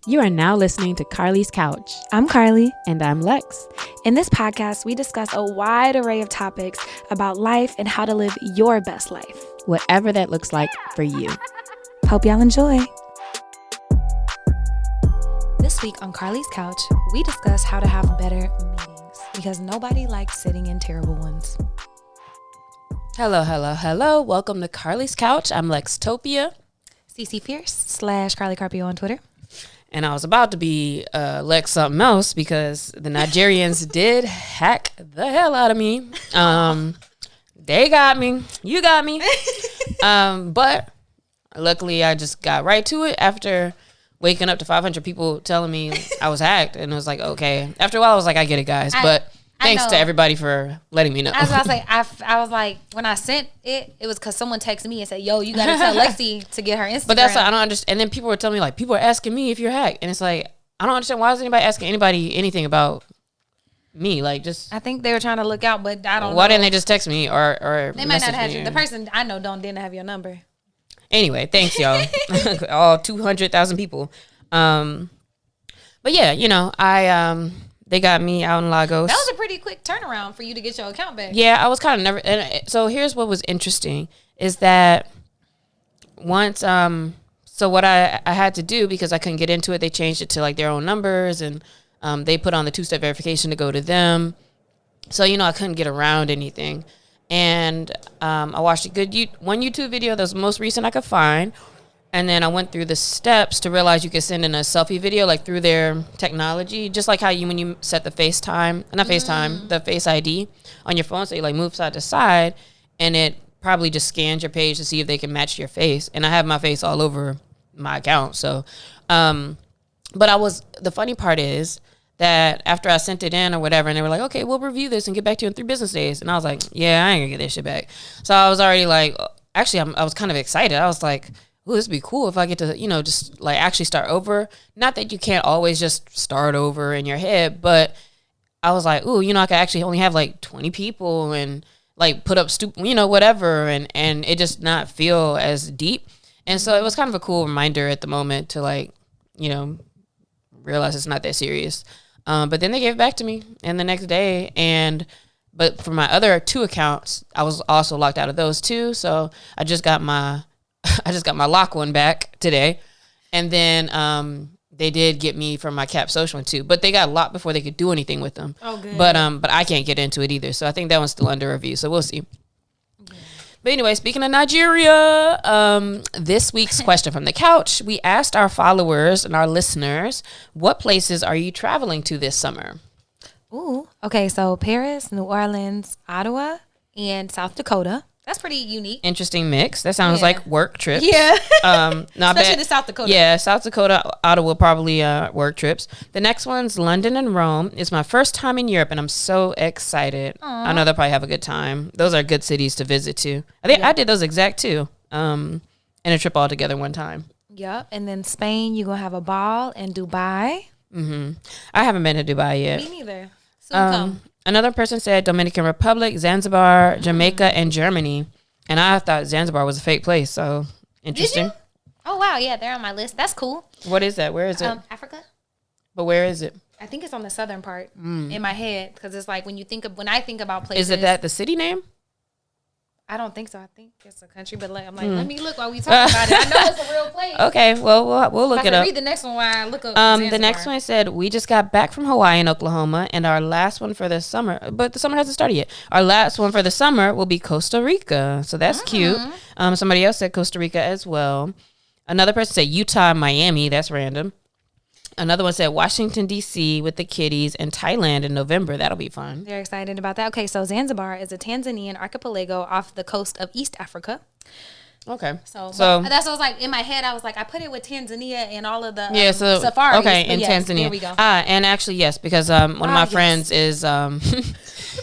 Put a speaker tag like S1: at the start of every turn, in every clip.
S1: You are now listening to Carlie's Couch.
S2: I'm Carlie.
S1: And I'm Lex.
S2: In this podcast, we discuss a wide array of topics about life and how to live your best life.
S1: Whatever that looks like for you.
S2: Hope y'all enjoy. This week on Carlie's Couch, we discuss how to have better meetings because nobody likes sitting in terrible ones.
S1: Hello. Welcome to Carlie's Couch. I'm Lextopia.
S2: CC Fierce / Carlie Carpio on Twitter.
S1: And I was about to be Lex something else because the Nigerians did hack the hell out of me. They got me. You got me. But luckily I just got right to it after waking up to 500 people telling me I was hacked. And it was like, okay. After a while I was like, I get it, guys. But thanks to everybody for letting me know.
S2: I was like, I was like, when I sent it, it was because someone texted me and said, yo, you got to tell Lexi to get her Instagram.
S1: But that's what I don't understand. And then people were telling me, like, people are asking me if you're hacked. And it's like, I don't understand. Why is anybody asking anybody anything about me? Like, just.
S2: I think they were trying to look out, but I don't know.
S1: Why didn't they just text me or
S2: they might not have you. The person I know didn't have your number.
S1: Anyway, thanks, y'all. All 200,000 people. But yeah, you know, they got me out in Lagos.
S2: That was a pretty quick turnaround for you to get your account back.
S1: Yeah, I was kind of never. And so here's what was interesting is that once, so what I had to do because I couldn't get into it, they changed it to like their own numbers and they put on the 2-step verification to go to them. So, you know, I couldn't get around anything. And I watched one YouTube video that was the most recent I could find. And then I went through the steps to realize you could send in a selfie video, like through their technology, just like how when you set the the Face ID on your phone, so you like move side to side, and it probably just scans your page to see if they can match your face. And I have my face all over my account. So, but the funny part is that after I sent it in or whatever, and they were like, okay, we'll review this and get back to you in 3 business days. And I was like, yeah, I ain't gonna get this shit back. So I was already like, actually, I was kind of excited. I was like, ooh, this would be cool if I get to, you know, just like actually start over. Not that you can't always just start over in your head, but I was like, ooh, you know, I could actually only have like 20 people and like put up whatever, and it just not feel as deep. And so it was kind of a cool reminder at the moment to like, you know, realize it's not that serious. But then they gave it back to me and the next day. But for my other 2 accounts, I was also locked out of those too. So I just got my lock one back today. And then they did get me from my Cap Social one too. But they got locked before they could do anything with them. Oh, good. But I can't get into it either. So I think that one's still under review. So we'll see. Okay. But anyway, speaking of Nigeria, this week's question from the couch, we asked our followers and our listeners, what places are you traveling to this summer?
S2: Ooh, okay. So Paris, New Orleans, Ottawa, and South Dakota. That's pretty unique. Interesting
S1: mix. That sounds like work trips.
S2: Yeah.
S1: Especially
S2: the South Dakota.
S1: Yeah, South Dakota, Ottawa, probably work trips. The next one's London and Rome. It's my first time in Europe, and I'm so excited. Aww. I know they'll probably have a good time. Those are good cities to visit, too. I think I did those exact, too, in a trip all together one time.
S2: Yep. And then Spain, you're going to have a ball, and Dubai.
S1: Mm-hmm. I haven't been to Dubai yet.
S2: Me neither. Soon come.
S1: Another person said Dominican Republic, Zanzibar, Jamaica, and Germany. And I thought Zanzibar was a fake place, so interesting.
S2: Did you? Oh, wow. Yeah, they're on my list. That's cool.
S1: What is that? Where is it?
S2: Africa.
S1: But where is it?
S2: I think it's on the southern part in my head because it's like when I think about places.
S1: Is it that the city name?
S2: I don't think so. I think it's a country, but I'm like, let me look while we talk about it. I know it's a real place.
S1: Okay, well, we'll look it up.
S2: Read the next one while I look up
S1: the next one said, we just got back from Hawaii and Oklahoma, and our last one for the summer, but the summer hasn't started yet. Our last one for the summer will be Costa Rica, so that's cute. Somebody else said Costa Rica as well. Another person said Utah and Miami. That's random. Another one said Washington, D.C. with the kiddies and Thailand in November. That'll be fun.
S2: They're excited about that. Okay, so Zanzibar is a Tanzanian archipelago off the coast of East Africa.
S1: Okay.
S2: So that's what I was like, in my head, I was like, I put it with Tanzania and all of the safaris.
S1: Okay, in Tanzania. There we go. And actually, yes, because one of my friends is,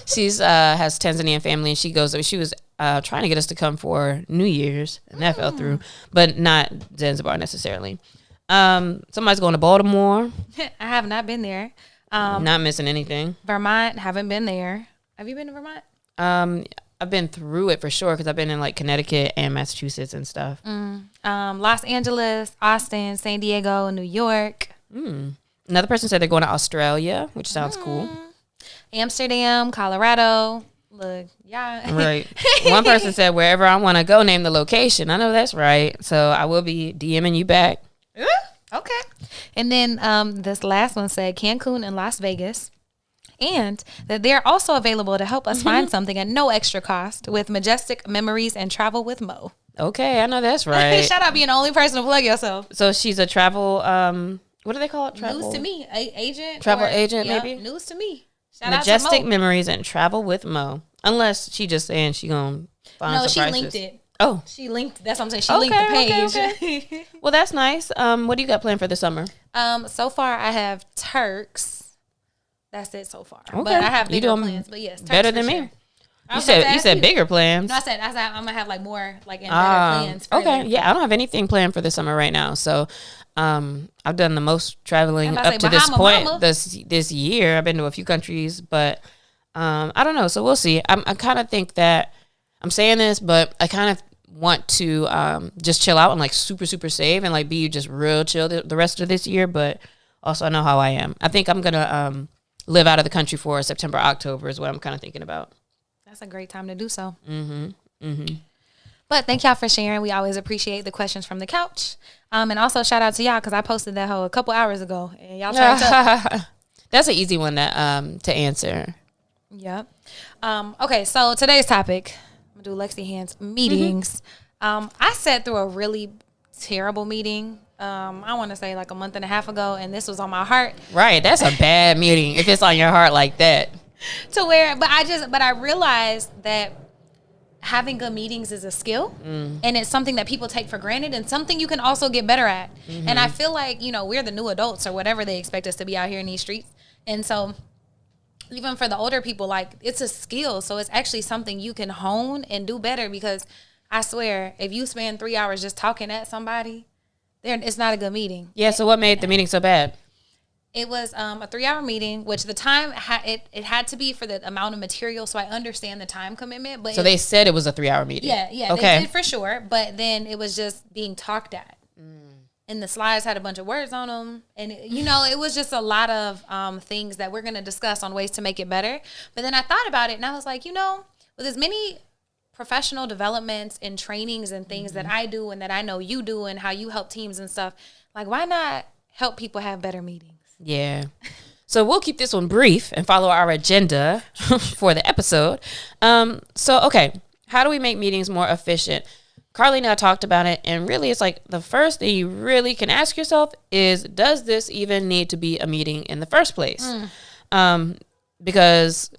S1: she's has Tanzanian family, and she was trying to get us to come for New Year's, and that fell through, but not Zanzibar necessarily. Somebody's going to Baltimore.
S2: I have not been there.
S1: Not missing anything.
S2: Vermont, haven't been there. Have you been to Vermont?
S1: I've been through it for sure because I've been in like Connecticut and Massachusetts and stuff.
S2: Los Angeles, Austin, San Diego, New York.
S1: Another person said they're going to Australia, which sounds cool.
S2: Amsterdam, Colorado. Look, yeah.
S1: Right. One person said wherever I want to go, name the location. I know that's right. So I will be DMing you back.
S2: Okay. And then this last one said Cancun and Las Vegas. And that they're also available to help us find something at no extra cost with majestic memories and travel with Mo.
S1: Okay, I know that's right.
S2: Shout out being the only person to plug yourself.
S1: So she's a travel, what do they call it?
S2: News to me, agent.
S1: Travel agent, maybe?
S2: News to me. Shout
S1: Majestic
S2: out to Mo.
S1: memories and travel with Mo. Unless she just saying she going to find some prices.
S2: She linked it.
S1: Oh.
S2: She linked, that's what I'm saying. She linked the page.
S1: Okay. Well, that's nice. What do you got planned for the summer?
S2: So far I have Turks. That's it so far.
S1: Okay.
S2: But I have bigger plans. But yes, Turks
S1: better than me.
S2: Sure.
S1: You said bigger plans.
S2: No, I said I'm gonna have like more like better plans.
S1: Okay, yeah, I don't have anything planned for the summer right now. So, I've done the most traveling up to this point this year. I've been to a few countries, but I don't know. So we'll see. I kind of think that I'm saying this, but I kind of want to just chill out and like super save and like be just real chill the rest of this year. But also, I know how I am. I think I'm gonna live out of the country for September, October is what I'm kind of thinking about.
S2: That's a great time to do so. But thank y'all for sharing. We always appreciate the questions from the couch. And also shout out to y'all because I posted that a couple hours ago and y'all turned up.
S1: That's an easy one to answer.
S2: Yep. Okay, so today's topic, I'm gonna do Lexi Hands meetings. I sat through a really terrible meeting. I want to say like a month and a half ago, and this was on my heart.
S1: Right, that's a bad meeting if it's on your heart like that.
S2: But I realized that having good meetings is a skill, and it's something that people take for granted, and something you can also get better at. And I feel like we're the new adults or whatever they expect us to be out here in these streets, and so even for the older people, like it's a skill. So it's actually something you can hone and do better. Because I swear, if you spend 3 hours just talking at somebody, it's not a good meeting.
S1: Yeah, so what made the meeting so bad?
S2: It was a 3-hour meeting, which the time it had to be for the amount of material. So I understand the time commitment. But
S1: so they said it was a 3-hour meeting.
S2: Yeah, okay. They did for sure. But then it was just being talked at. And the slides had a bunch of words on them. And, it was just a lot of things that we're going to discuss on ways to make it better. But then I thought about it and I was like, with as many professional developments and trainings and things that I do and that I know you do and how you help teams and stuff, like why not help people have better meetings?
S1: Yeah. So we'll keep this one brief and follow our agenda for the episode. Okay, how do we make meetings more efficient? Carlie and I talked about it, and really it's like the first thing you really can ask yourself is, does this even need to be a meeting in the first place? Because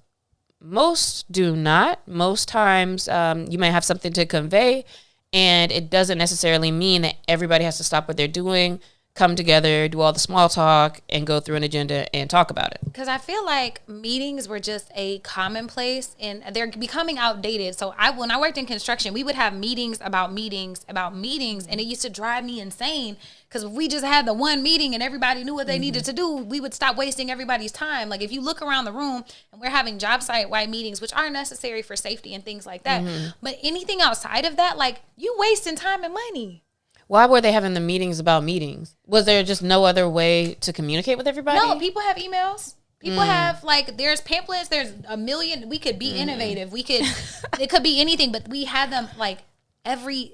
S1: most do not. Most times you might have something to convey, and it doesn't necessarily mean that everybody has to stop what they're doing, come together, do all the small talk, and go through an agenda and talk about it.
S2: Because I feel like meetings were just a commonplace, and they're becoming outdated. So when I worked in construction, we would have meetings, and it used to drive me insane. Because if we just had the one meeting and everybody knew what they needed to do, we would stop wasting everybody's time. Like if you look around the room and we're having job site-wide meetings, which are necessary for safety and things like that. But anything outside of that, like you wasting time and money.
S1: Why were they having the meetings about meetings? Was there just no other way to communicate with everybody?
S2: No, people have emails. People have there's pamphlets, there's a million. We could be innovative. It could be anything, but we had them every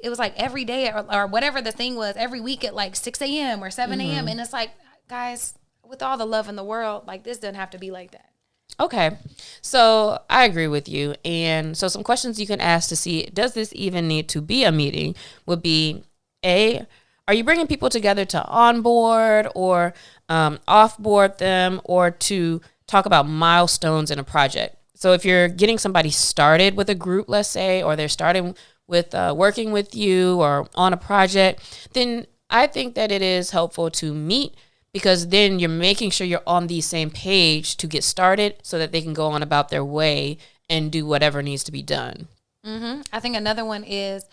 S2: day or whatever the thing was, every week at like 6 a.m. or 7 a.m. And it's like, guys, with all the love in the world, like this doesn't have to be like that.
S1: Okay. So I agree with you. And so some questions you can ask to see, does this even need to be a meeting would be, A, are you bringing people together to onboard or offboard them or to talk about milestones in a project? So if you're getting somebody started with a group, let's say, or they're starting with working with you or on a project, then I think that it is helpful to meet, because then you're making sure you're on the same page to get started so that they can go on about their way and do whatever needs to be done.
S2: I think another one is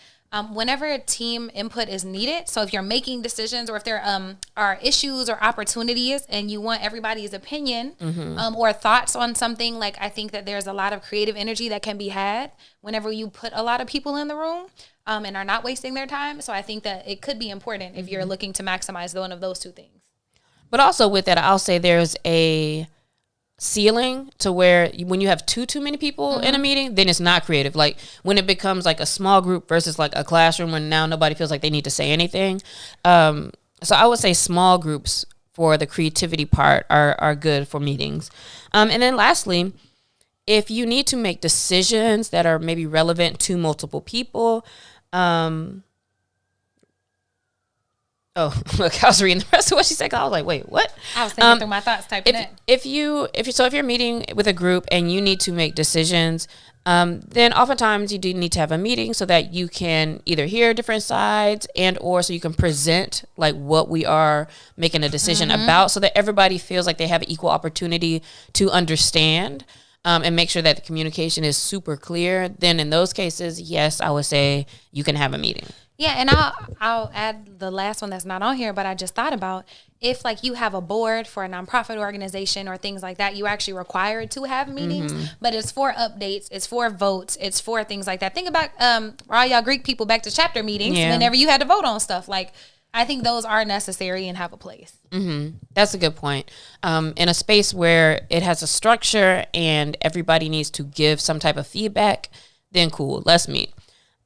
S2: whenever team input is needed. So if you're making decisions or if there are issues or opportunities and you want everybody's opinion or thoughts on something, like I think that there's a lot of creative energy that can be had whenever you put a lot of people in the room and are not wasting their time. So I think that it could be important if you're looking to maximize one of those two things.
S1: But also with that, I'll say there's a ceiling to where when you have too many people in a meeting, then it's not creative. Like when it becomes like a small group versus like a classroom when now nobody feels like they need to say anything. So I would say small groups for the creativity part are good for meetings. And then lastly, if you need to make decisions that are maybe relevant to multiple people, oh, look, I was reading the rest of what she said. I was like, wait, what?
S2: I was thinking through my thoughts, typing it.
S1: If you're meeting with a group and you need to make decisions, then oftentimes you do need to have a meeting so that you can either hear different sides and or so you can present like what we are making a decision about so that everybody feels like they have equal opportunity to understand. And make sure that the communication is super clear. Then in those cases, yes, I would say you can have a meeting.
S2: Yeah, and I'll add the last one that's not on here, but I just thought about if like you have a board for a nonprofit organization or things like that, you actually required to have meetings, but it's for updates, it's for votes, it's for things like that. Think about all y'all Greek people back to chapter meetings whenever you had to vote on stuff. Like I think those are necessary and have a place.
S1: That's a good point. In a space where it has a structure and everybody needs to give some type of feedback, then cool, let's meet.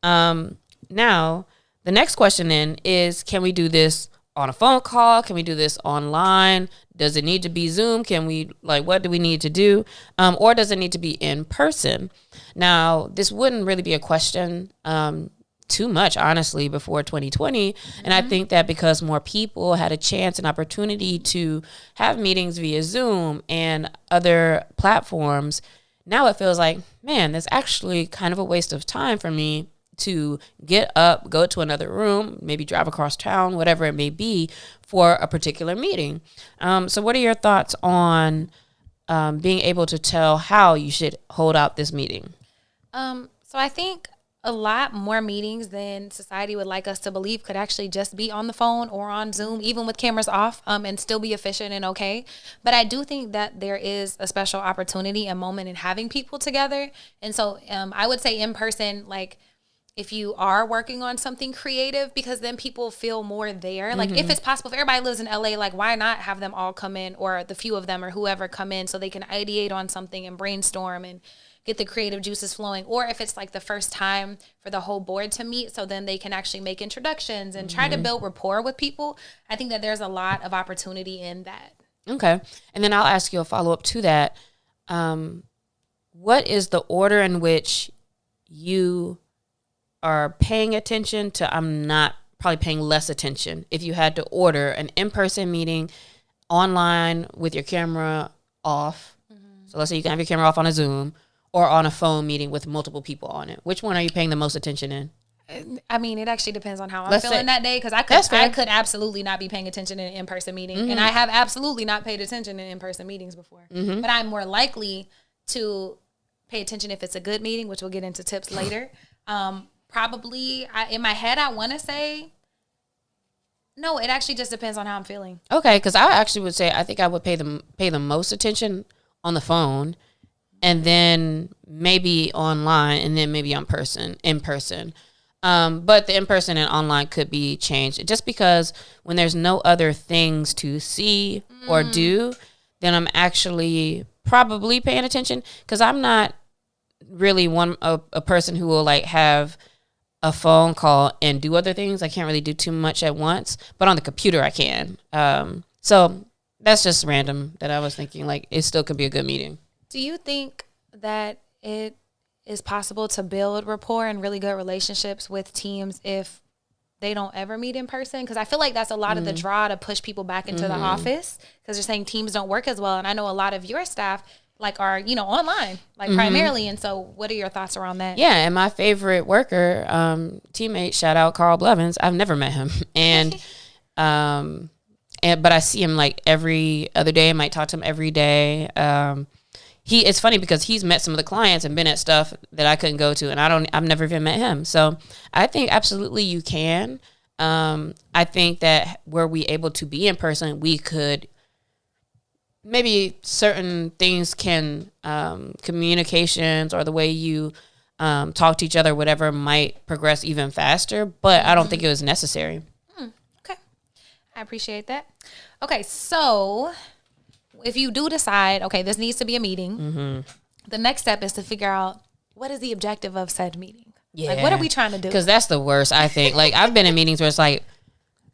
S1: Now, the next question then is, can we do this on a phone call? Can we do this online? Does it need to be Zoom? Can we, like, what do we need to do? Or does it need to be in person? Now, this wouldn't really be a question too much, honestly, before 2020. And I think that because more people had a chance and opportunity to have meetings via Zoom and other platforms, now it feels like, man, that's actually kind of a waste of time for me to get up, go to another room, maybe drive across town, whatever it may be, for a particular meeting. So what are your thoughts on being able to tell how you should hold out this meeting?
S2: So I think a lot more meetings than society would like us to believe could actually just be on the phone or on Zoom, even with cameras off, and still be efficient and okay. But I do think that there is a special opportunity, a moment in having people together. And so I would say in person, like, if you are working on something creative, because then people feel more there. Like if it's possible, if everybody lives in LA, like why not have them all come in, or the few of them or whoever come in so they can ideate on something and brainstorm and get the creative juices flowing. Or if it's like the first time for the whole board to meet, so then they can actually make introductions and try to build rapport with people. I think that there's a lot of opportunity in that. Okay.
S1: And then I'll ask you a follow-up to that. What is the order in which you are paying attention to I'm not probably paying less attention if you had to order an in-person meeting online with your camera off? So let's say you can have your camera off on a Zoom, or on a phone meeting with multiple people on it. Which one are you paying the most attention in?
S2: I mean, it actually depends on how I'm feeling that day, because I could absolutely not be paying attention in an in-person meeting. And I have absolutely not paid attention in in-person meetings before. But I'm more likely to pay attention if it's a good meeting, which we'll get into tips later. Probably, in my head, I want to say, no, it actually just depends on how I'm feeling.
S1: Okay, because I actually would say I think I would pay the most attention on the phone, and then maybe online, and then maybe in person. But the in-person and online could be changed. Just because when there's no other things to see or do, then I'm actually probably paying attention, because I'm not really a person who will like have a phone call and do other things. I can't really do too much at once, but on the computer I can. So that's just random that I was thinking like it still could be a good meeting.
S2: Do you think that it is possible to build rapport and really good relationships with teams if they don't ever meet in person? Because I feel like that's a lot of the draw to push people back into the office, because they're saying teams don't work as well. And I know a lot of your staff like are, online, like primarily. And so what are your thoughts around that?
S1: Yeah. And my favorite worker, teammate, shout out Carl Blevins. I've never met him. But I see him like every other day. I might talk to him every day. It's funny because he's met some of the clients and been at stuff that I couldn't go to, and I've never even met him. So I think absolutely you can. I think that were we able to be in person, we could maybe certain things can, communications or the way you talk to each other, whatever, might progress even faster, but I don't think it was necessary.
S2: Okay. I appreciate that. Okay, so if you do decide, okay, this needs to be a meeting, the next step is to figure out what is the objective of said meeting.
S1: Yeah.
S2: Like, what are we trying to do?
S1: Because that's the worst, I think. Like, I've been in meetings where it's like,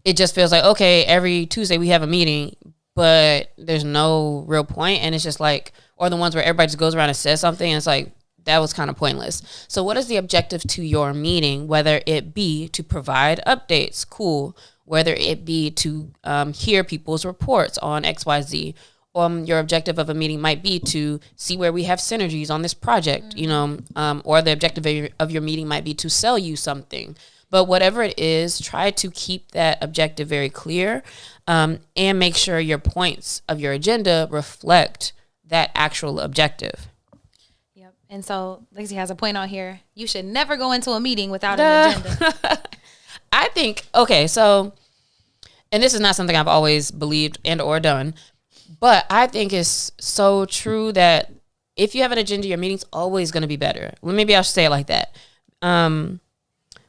S1: it just feels like, okay, every Tuesday we have a meeting, but there's no real point. And it's just like, or the ones where everybody just goes around and says something and it's like, that was kind of pointless. So what is the objective to your meeting? Whether it be to provide updates, cool. Whether it be to hear people's reports on XYZ. Your objective of a meeting might be to see where we have synergies on this project, or the objective of your meeting might be to sell you something. But whatever it is, try to keep that objective very clear, and make sure your points of your agenda reflect that actual objective.
S2: Yep. And so Lexi has a point on here. You should never go into a meeting without an agenda.
S1: I think, okay, so, and this is not something I've always believed and or done, but I think it's so true that if you have an agenda, your meeting's always going to be better. Well, maybe I should say it like that.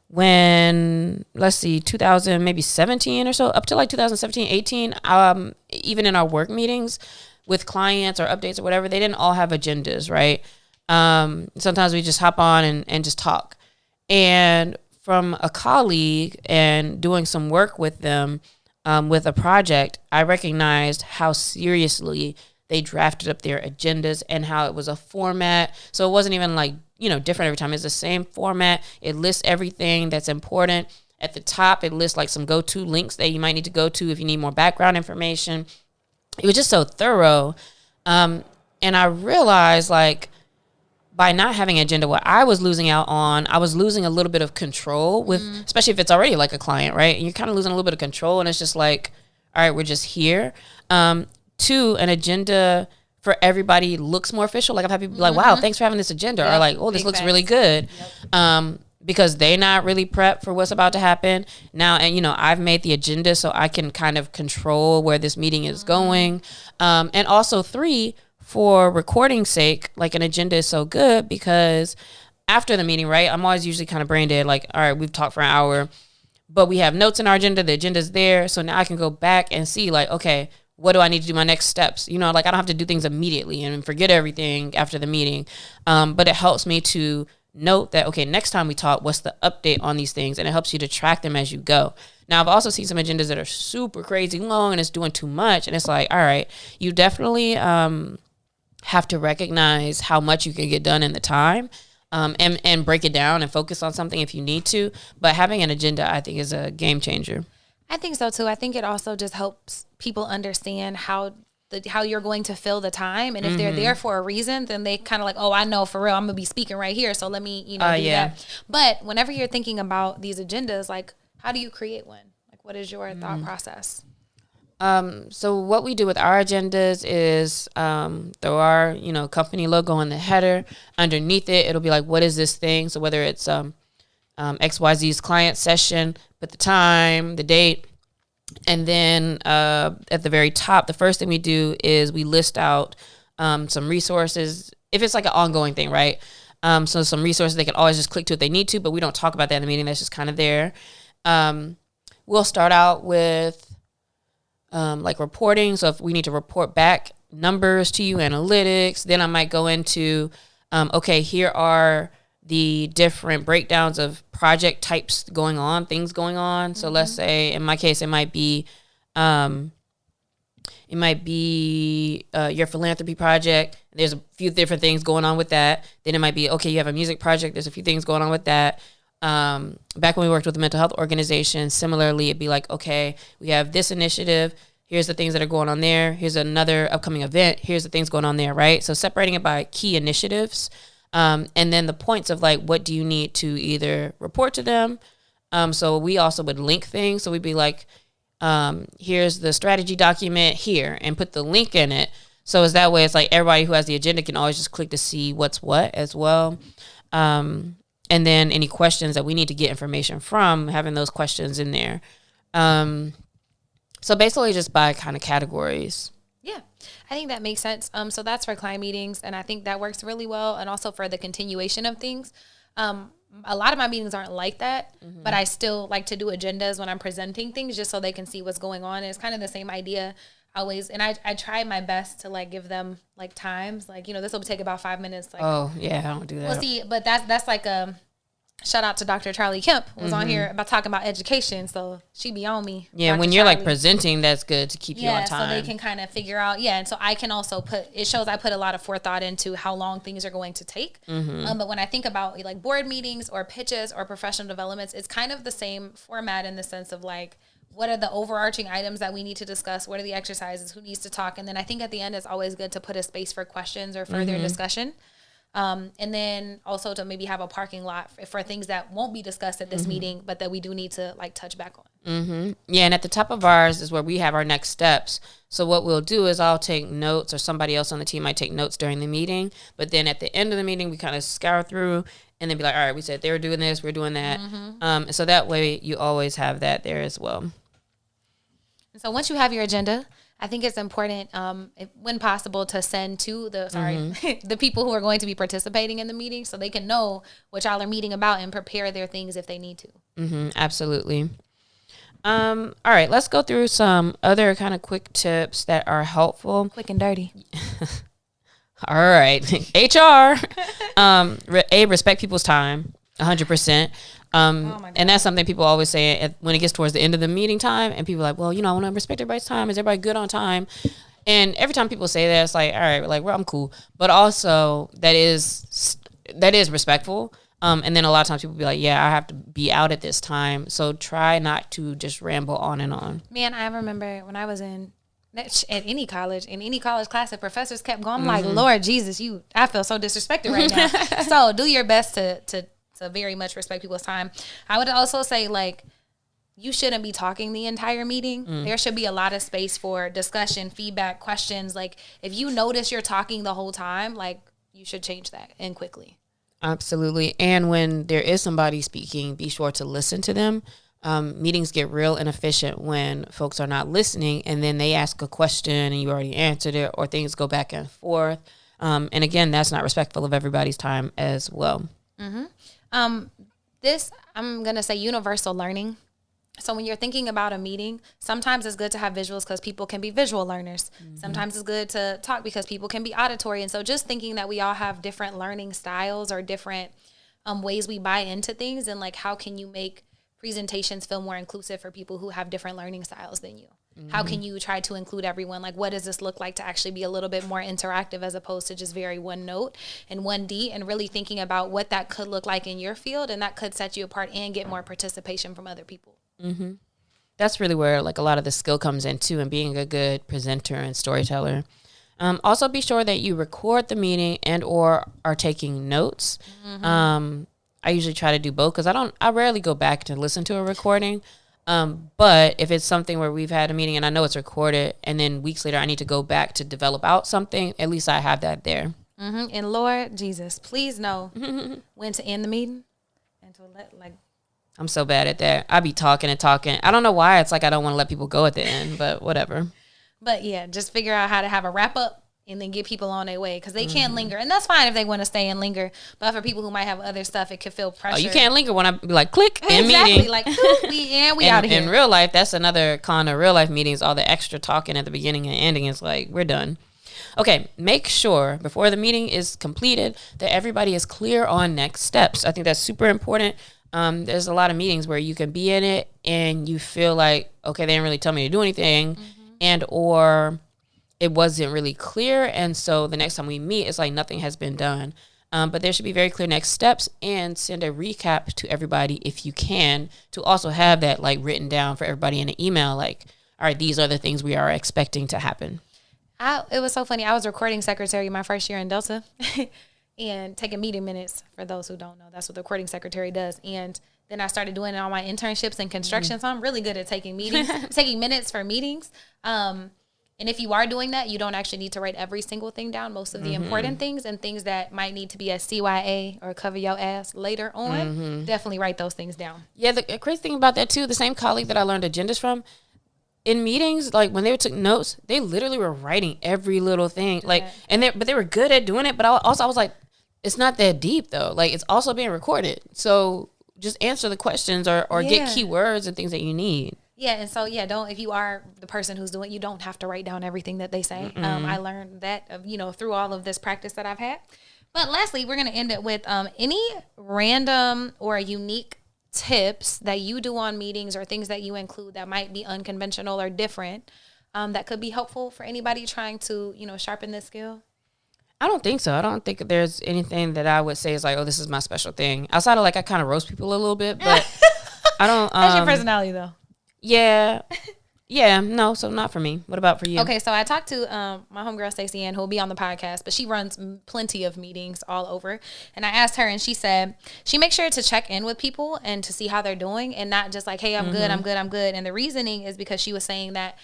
S1: When, let's see, 2000, maybe 17 or so, up to like 2017, 18, even in our work meetings with clients or updates or whatever, they didn't all have agendas, right? Sometimes we just hop on and just talk. And from a colleague and doing some work with them, with a project, I recognized how seriously they drafted up their agendas and how it was a format. So it wasn't even like, different every time. It's the same format. It lists everything that's important. At the top, it lists like some go-to links that you might need to go to if you need more background information. It was just so thorough. And I realized, like, by not having an agenda, what I was losing out on, I was losing a little bit of control with, especially if it's already like a client, right? And you're kind of losing a little bit of control, and it's just like, all right, we're just here. Two, an agenda for everybody looks more official. Like, I've had people be like, wow, thanks for having this agenda. Or like, oh, this looks really good. Because they're not really prepped for what's about to happen now. And, I've made the agenda so I can kind of control where this meeting is going. And also three, for recording sake, like an agenda is so good because after the meeting, right, I'm always usually kind of brain dead. Like, all right, we've talked for an hour, but we have notes in our agenda. The agenda's there. So now I can go back and see like, okay, what do I need to do my next steps? Like I don't have to do things immediately and forget everything after the meeting. But it helps me to note that, okay, next time we talk, what's the update on these things? And it helps you to track them as you go. Now, I've also seen some agendas that are super crazy long and it's doing too much. And it's like, all right, you definitely have to recognize how much you can get done in the time, and break it down and focus on something if you need to. But having an agenda, I think, is a game changer.
S2: I think so too. I think it also just helps people understand how you're going to fill the time, and if they're there for a reason, then they kind of like, oh, I know for real, I'm gonna be speaking right here, so let me, do that. But whenever you're thinking about these agendas, like, how do you create one? Like, what is your thought process?
S1: So what we do with our agendas is throw our, company logo in the header. Underneath it, it'll be like, what is this thing? So whether it's XYZ's client session, put the time, the date, and then at the very top, the first thing we do is we list out some resources. If it's like an ongoing thing, right? So some resources they can always just click to if they need to, but we don't talk about that in the meeting. That's just kind of there. We'll start out with like reporting. So if we need to report back numbers to you, analytics, then I might go into, okay, here are the different breakdowns of project types things going on. So let's say in my case, it might be your philanthropy project. There's a few different things going on with that. Then it might be, okay, you have a music project. There's a few things going on with that. Back when we worked with a mental health organization, similarly, it'd be like, okay, we have this initiative. Here's the things that are going on there. Here's another upcoming event. Here's the things going on there, right? So separating it by key initiatives. And then the points of like, what do you need to either report to them? So we also would link things. So we'd be like, here's the strategy document here and put the link in it. So it's that way, it's like everybody who has the agenda can always just click to see what's what as well. And then any questions that we need to get information from, having those questions in there. So basically just by kind of categories.
S2: Yeah, I think that makes sense. So that's for client meetings, and I think that works really well. And also for the continuation of things. a lot of my meetings aren't like that, but I still like to do agendas when I'm presenting things just so they can see what's going on. And it's kind of the same idea always. And I try my best to like give them like times, like, you know, this will take about 5 minutes. Like,
S1: oh yeah, I don't do that.
S2: Well, see, but that's like a shout out to Dr. Charlie Kemp was on here about talking about education. So she be on me.
S1: Yeah.
S2: Dr.
S1: When you're
S2: Charlie.
S1: like presenting, that's good to keep you on time.
S2: So they can kind of figure out. Yeah. And so I can also it shows I put a lot of forethought into how long things are going to take. But when I think about like board meetings or pitches or professional developments, it's kind of the same format in the sense of like, what are the overarching items that we need to discuss? What are the exercises? Who needs to talk? And then I think at the end, it's always good to put a space for questions or further discussion. And then also to maybe have a parking lot for things that won't be discussed at this meeting, but that we do need to like touch back on.
S1: Yeah, and at the top of ours is where we have our next steps. So what we'll do is I'll take notes, or somebody else on the team might take notes during the meeting. But then at the end of the meeting, we kind of scour through and then be like, all right, we said they were doing this, we're doing that. So that way you always have that there as well.
S2: And so once you have your agenda, I think it's important, when possible, to send to the people who are going to be participating in the meeting so they can know what y'all are meeting about and prepare their things if they need to.
S1: Absolutely. All right, let's go through some other kind of quick tips that are helpful.
S2: Quick and dirty.
S1: All right. HR. Respect people's time, 100%. And that's something people always say when it gets towards the end of the meeting time, and people are like, well, you know, I want to respect everybody's time. Is everybody good on time? And every time people say that, it's like, all right, like, well, I'm cool. But also that is respectful. And then a lot of times people be like, yeah, I have to be out at this time. So try not to just ramble on and on.
S2: Man, I remember when I was at any college, in any college class, if professors kept going, I'm like, Lord Jesus, I feel so disrespected right now. So do your best to very much respect people's time. I would also say, like, you shouldn't be talking the entire meeting. There should be a lot of space for discussion, feedback, questions. Like, if you notice you're talking the whole time, like, you should change that and quickly.
S1: Absolutely. And when there is somebody speaking, be sure to listen to them. Meetings get real inefficient when folks are not listening, and then they ask a question and you already answered it, or things go back and forth. And again, that's not respectful of everybody's time as well.
S2: This, I'm going to say universal learning. So when you're thinking about a meeting, sometimes it's good to have visuals because people can be visual learners. Sometimes it's good to talk because people can be auditory. And so just thinking that we all have different learning styles or different ways we buy into things, and like, how can you make presentations feel more inclusive for people who have different learning styles than you? How can you try to include everyone? Like, what does this look like to actually be a little bit more interactive as opposed to just very one note and 1D, and really thinking about what that could look like in your field, and that could set you apart and get more participation from other people.
S1: That's really where like a lot of the skill comes in too, and being a good presenter and storyteller. Also be sure that you record the meeting and or are taking notes. I usually try to do both because I rarely go back to listen to a recording. But if it's something where we've had a meeting and I know it's recorded, and then weeks later I need to go back to develop out something, at least I have that there.
S2: And Lord Jesus, please know when to end the meeting and to let, like,
S1: I'm so bad at that. I be talking and talking. I don't know why. It's like I don't want to let people go at the end, but whatever.
S2: But yeah, just figure out how to have a wrap up and then get people on their way, because they can't linger. And that's fine if they want to stay and linger. But for people who might have other stuff, it could feel pressure.
S1: Oh, you can't linger when I be like, click, end
S2: exactly.
S1: meeting.
S2: Like, we out of here.
S1: In real life, that's another con of real life meetings. All the extra talking at the beginning and ending is like, we're done. Okay, make sure before the meeting is completed that everybody is clear on next steps. I think that's super important. There's a lot of meetings where you can be in it and you feel like, okay, they didn't really tell me to do anything, and or it wasn't really clear. And so the next time we meet, it's like nothing has been done. But there should be very clear next steps, and send a recap to everybody if you can, to also have that like written down for everybody in an email. Like, all right, these are the things we are expecting to happen.
S2: It was so funny. I was recording secretary my first year in Delta and taking meeting minutes. For those who don't know, that's what the recording secretary does. And then I started doing all my internships in construction. So I'm really good at taking meetings, taking minutes for meetings. And if you are doing that, you don't actually need to write every single thing down. Most of the important things and things that might need to be a CYA or cover your ass later on, definitely write those things down. Yeah,
S1: the crazy thing about that too, the same colleague that I learned agendas from, in meetings, like when they took notes, they literally were writing every little thing. Like, but they were good at doing it. But I was like, it's not that deep though. Like it's also being recorded. So just answer the questions or get keywords and things that you need.
S2: Yeah, and so don't, if you are the person who's doing, you don't have to write down everything that they say. I learned that through all of this practice that I've had. But lastly, we're gonna end it with any random or unique tips that you do on meetings or things that you include that might be unconventional or different that could be helpful for anybody trying to sharpen this skill.
S1: I don't think so. I don't think there's anything that I would say is like, oh, this is my special thing. Outside of like, I kind of roast people a little bit, but I don't.
S2: That's your personality, though.
S1: Yeah. Yeah. No. So not for me. What about for you?
S2: Okay. So I talked to my homegirl Stacey Ann, who will be on the podcast, but she runs plenty of meetings all over. And I asked her, and she said she makes sure to check in with people and to see how they're doing, and not just like, hey, I'm good, I'm good, I'm good. And the reasoning is because she was saying that,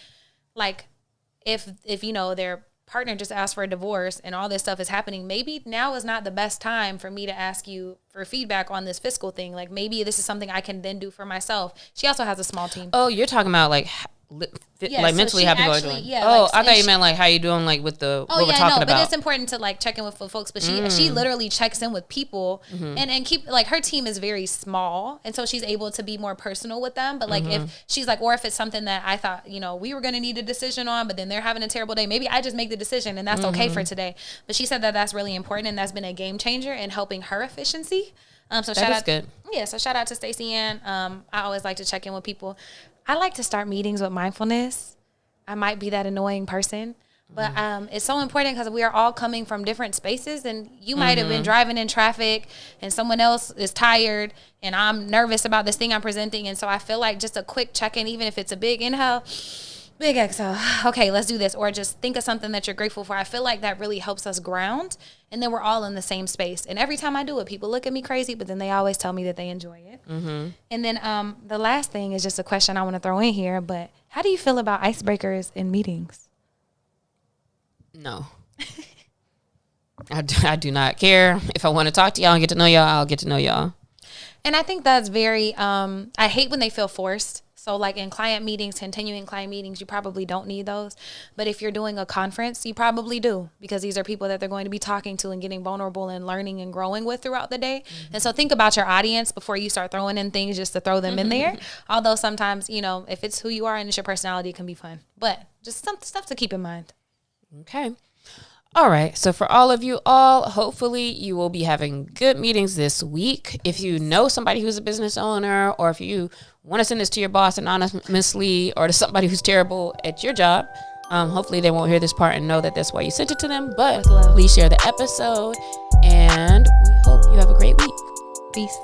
S2: like, if their partner just asked for a divorce and all this stuff is happening, maybe now is not the best time for me to ask you for feedback on this fiscal thing. Like maybe this is something I can then do for myself. She also has a small team.
S1: Oh, you're talking about like mentally
S2: so
S1: how people are doing.
S2: Yeah,
S1: oh, I thought you meant like how you doing like with the what we're talking about.
S2: But it's important to like check in with folks. But she literally checks in with people and keep like her team is very small, and so she's able to be more personal with them. But like if she's like, or if it's something that I thought we were going to need a decision on, but then they're having a terrible day, maybe I just make the decision and that's okay for today. But she said that that's really important, and that's been a game changer in helping her efficiency. So shout out, good. Yeah. So shout out to Stacey Ann. I always like to check in with people. I like to start meetings with mindfulness. I might be that annoying person, but it's so important because we are all coming from different spaces, and you might have been driving in traffic and someone else is tired and I'm nervous about this thing I'm presenting. And so I feel like just a quick check-in, even if it's a big inhale, big exhale. Okay, let's do this. Or just think of something that you're grateful for. I feel like that really helps us ground, and then we're all in the same space. And every time I do it, people look at me crazy, but then they always tell me that they enjoy it. And then the last thing is just a question I want to throw in here, but how do you feel about icebreakers in meetings?
S1: No. I do not care. If I want to talk to y'all and get to know y'all, I'll get to know y'all.
S2: And I think that's very, I hate when they feel forced. So like in client meetings, continuing client meetings, you probably don't need those. But if you're doing a conference, you probably do, because these are people that they're going to be talking to and getting vulnerable and learning and growing with throughout the day. And so think about your audience before you start throwing in things just to throw them in there. Although sometimes, if it's who you are and it's your personality, it can be fun. But just some stuff to keep in mind.
S1: Okay. All right. So for all of you all, hopefully you will be having good meetings this week. If you know somebody who's a business owner, or if you want to send this to your boss anonymously, or to somebody who's terrible at your job, hopefully they won't hear this part and know that that's why you sent it to them. But please share the episode, and we hope you have a great week.
S2: Peace.